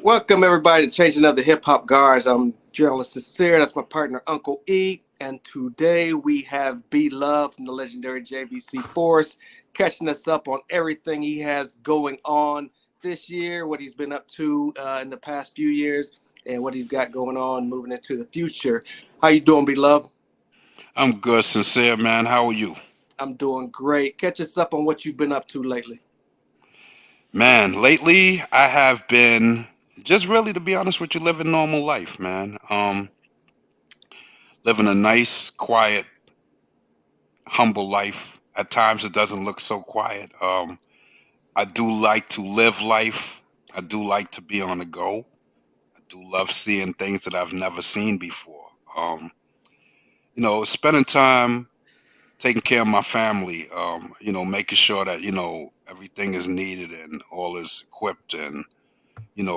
Welcome everybody to Changing of the Hip Hop Guards. I'm journalist Sincere. That's my partner Uncle E. And today we have B Love from the legendary JVC Force catching us up on everything he has going on this year, what he's been up to in the past few years, and what he's got going on moving into the future. How you doing, B Love? I'm good, sincere man. How are you? I'm doing great. Catch us up on what you've been up to lately. Man, lately I have been just really to be honest with you, living normal life, man. Living a nice, quiet, humble life. At times it doesn't look so quiet. I do like to live life. I do like to be on the go. I do love seeing things that I've never seen before. Um, Spending time taking care of my family, making sure that, everything is needed and all is equipped and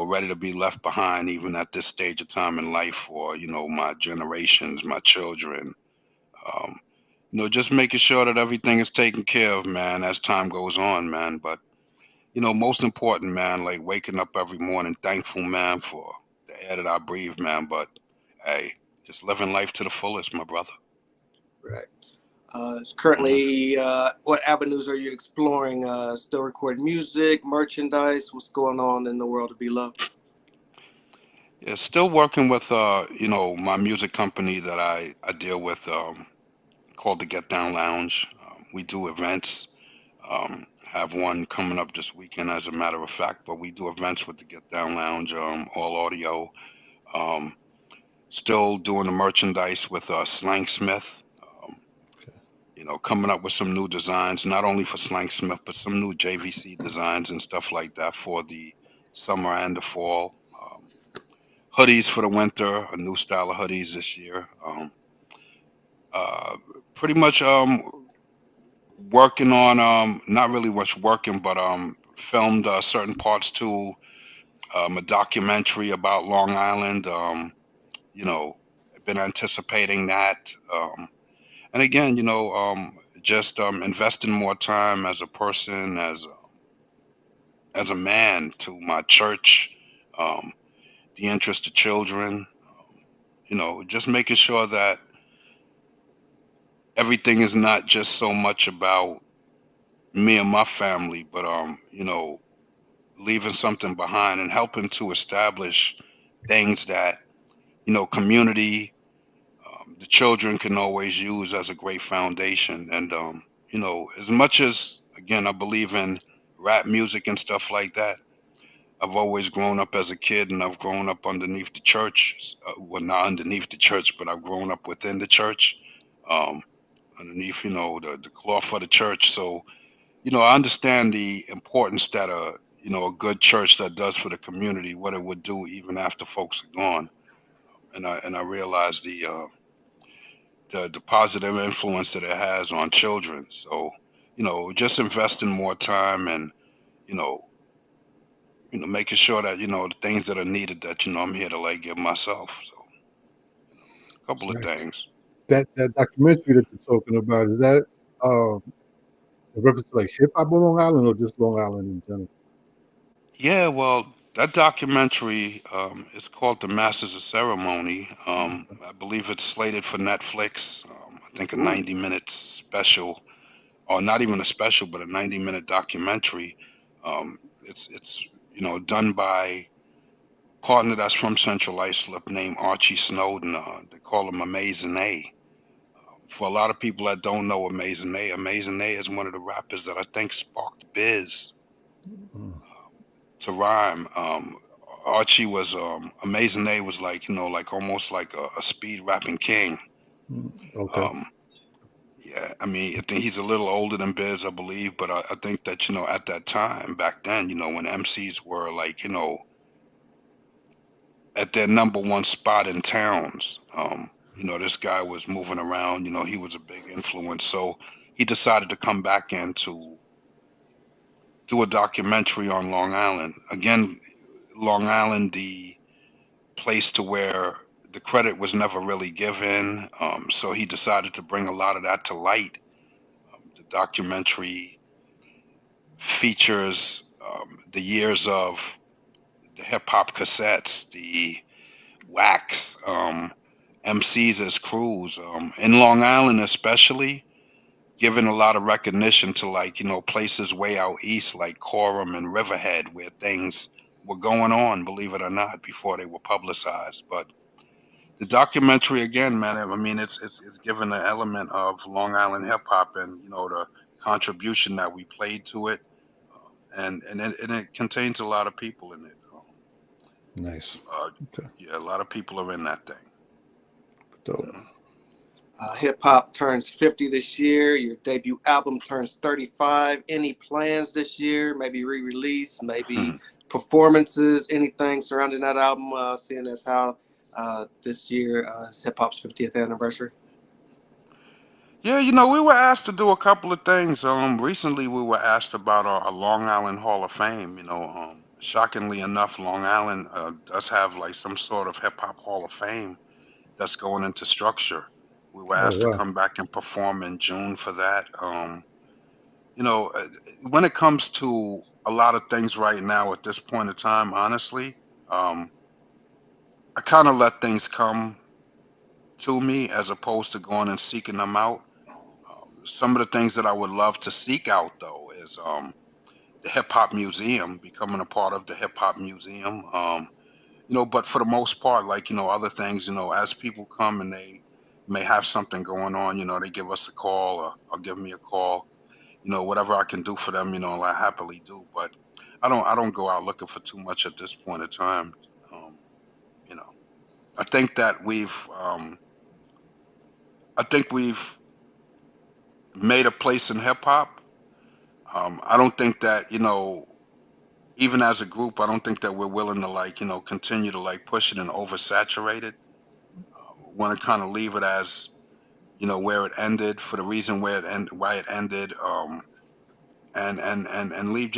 ready to be left behind even at this stage of time in life for, my generations, my children. Um, just making sure that everything is taken care of, man, as time goes on, man. But, most important, man, like waking up every morning, thankful, man, for the air that I breathe, man. But, hey, just living life to the fullest, my brother. Right. Mhm. Currently, what avenues are you exploring? Still recording music, merchandise? What's going on in the world of Be Love? Yeah, still working with, my music company that I deal with called the Get Down Lounge. We do events. Have one coming up this weekend, as a matter of fact. But we do events with the Get Down Lounge, all audio. Um, Still doing the merchandise with Slang Smith. Coming up with some new designs, not only for Slang Smith, but some new JVC designs and stuff like that for the summer and the fall. Hoodies for the winter, a new style of hoodies this year. Uh, Pretty much working on not really much working, but filmed certain parts to a documentary about Long Island. You know, been anticipating that, and again, just investing more time as a person, as a man, to my church, um, the interest of children. Just making sure that everything is not just so much about me and my family, but leaving something behind and helping to establish things that community, the children can always use as a great foundation. And as much as again I believe in rap music and stuff like that, I've always grown up as a kid, and I've grown up underneath the church. Well, not underneath the church, but I've grown up within the church, um, underneath the cloth of the church. So I understand the importance that a good church that does for the community, what it would do even after folks are gone. And I realize the positive influence that it has on children. So, just investing more time and, you know, making sure that, the things that are needed that, I'm here to like give myself. So, a couple of Nice. things. That documentary that you're talking about, is that a reference to like hip hop on Long Island or just Long Island in general? Yeah, well, that documentary is called The Masters of Ceremony. I believe it's slated for Netflix. I think a Ooh, 90-minute special, or not even a special, but a 90-minute documentary. It's done by partner that's from Central Islip named Archie Snowden. They call him Amazing A. For a lot of people that don't know Amazing A is one of the rappers that I think sparked Biz Mm, to rhyme. Archie was Amazing A was like like almost like a speed rapping king. okay. Um, yeah, I mean I think he's a little older than Biz, I believe, but I think that at that time back then, when MCs were like at their number one spot in towns. This guy was moving around. He was a big influence. So he decided to come back and to do a documentary on Long Island. Again, Long Island, the place to where the credit was never really given. So he decided to bring a lot of that to light. The documentary features the years of hip hop cassettes, the wax, MCs as crews, in Long Island especially, giving a lot of recognition to places way out east like Coram and Riverhead where things were going on, believe it or not, before they were publicized. But the documentary again, man, I mean it's given an element of Long Island hip hop and the contribution that we played to it, and it contains a lot of people in it. Nice. Okay. Yeah, a lot of people are in that thing. Dope. Hip hop turns 50 this year. Your debut album turns 35. Any plans this year? Maybe re-release, maybe performances, anything surrounding that album, seeing as how this year is hip hop's 50th anniversary? Yeah, we were asked to do a couple of things. Recently we were asked about a Long Island Hall of Fame. Shockingly enough, Long Island does have like some sort of hip hop Hall of Fame that's going into structure. We were asked to wow. come back and perform in June for that. When it comes to a lot of things right now at this point in time, honestly, I kind of let things come to me as opposed to going and seeking them out. Some of the things that I would love to seek out though is the Hip Hop Museum, becoming a part of the Hip Hop Museum. But for the most part, other things, as people come and they may have something going on, they give us a call or give me a call, whatever I can do for them, I happily do. But I don't go out looking for too much at this point in time. I think that we've made a place in hip hop. I don't think that, even as a group, I don't think that we're willing to continue to push it and oversaturate it. Want to kind of leave it as, where it ended for the reason why it ended, and leave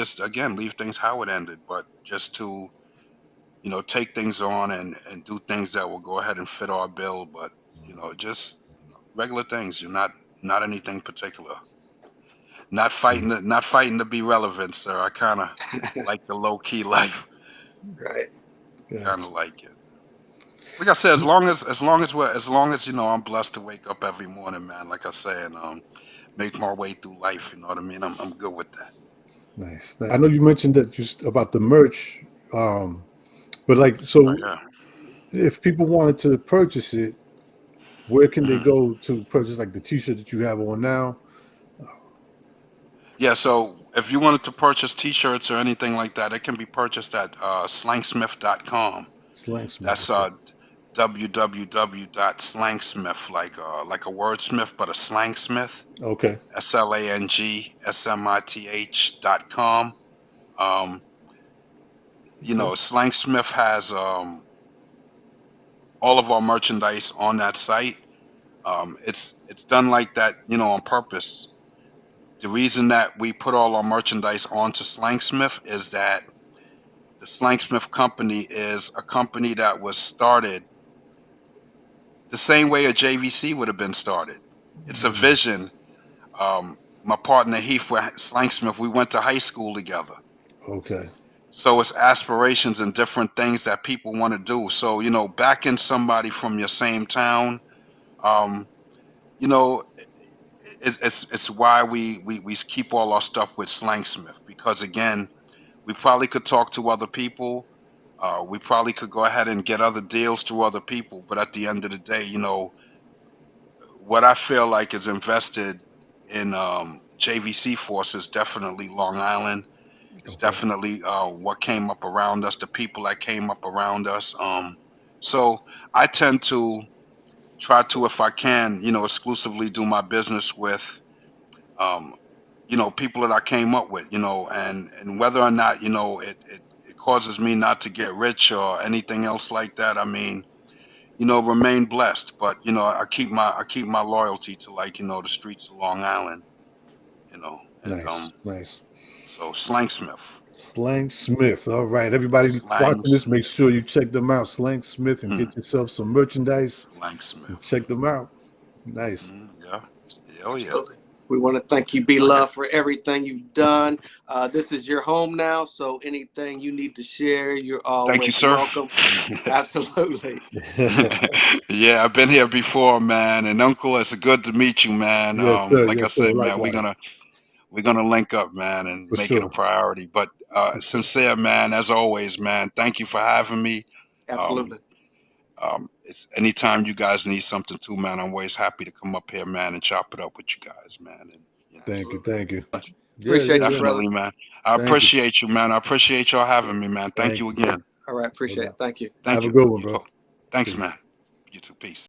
things how it ended, but just to, take things on and do things that will go ahead and fit our bill, but just regular things. You're not anything particular. Not fighting to be relevant, sir. I kind of like the low key life. Right. Yeah. Kind of like it. Like I said, as long as I'm blessed to wake up every morning, man. Like I say, and make my way through life. You know what I mean? I'm good with that. Nice. I know you mentioned that just about the merch, but Oh, yeah. if people wanted to purchase it, where can they go to purchase the T-shirt that you have on now? Yeah, so if you wanted to purchase T-shirts or anything like that, it can be purchased at slangsmith.com. Slangsmith. That's www.slangsmith, like a wordsmith, but a slangsmith. Okay. SLANGSMITH.com. Slangsmith has all of our merchandise on that site. It's done like that, on purpose. The reason that we put all our merchandise onto Slangsmith is that the Slangsmith company is a company that was started the same way a JVC would have been started. It's a vision. My partner Heath with Slangsmith, we went to high school together. Okay. So it's aspirations and different things that people want to do. So, backing somebody from your same town, it's why we keep all our stuff with Slangsmith, because again, we probably could talk to other people. We probably could go ahead and get other deals through other people. But at the end of the day, what I feel like is invested in JVC Force is definitely Long Island. It's definitely what came up around us, the people that came up around us. So I tend to try to, if I can, exclusively do my business with, people that I came up with, and whether or not, it causes me not to get rich or anything else like that. I mean, remain blessed, but I keep my loyalty to the streets of Long Island, and, nice. So Slangsmith. Slangsmith. All right, everybody watching this, make sure you check them out, Slangsmith, and get yourself some merchandise. Slangsmith. Check them out. Nice. Yeah. Oh yeah. We want to thank you, B Love, for everything you've done. This is your home now, so anything you need to share, you're Thank you, always sir. welcome. Absolutely. Yeah, I've been here before, man. And Uncle, it's good to meet you, man. Yes, sir. Like I Yes, sir. said, man, Likewise. we're gonna link up, man, and For make it a sure. priority. But sincere, man, as always, man. Thank you for having me. Absolutely. It's anytime you guys need something too, man. I'm always happy to come up here, man, and chop it up with you guys, man. And Thank you. Thank you. Appreciate you, brother. definitely, man. I Thank you. appreciate you, man. I appreciate y'all having me, man. Thank Thank you you. again. All right. Appreciate it. Thank you. Thank Have you. a good one, bro. Thanks, Peace. man. You too. Peace.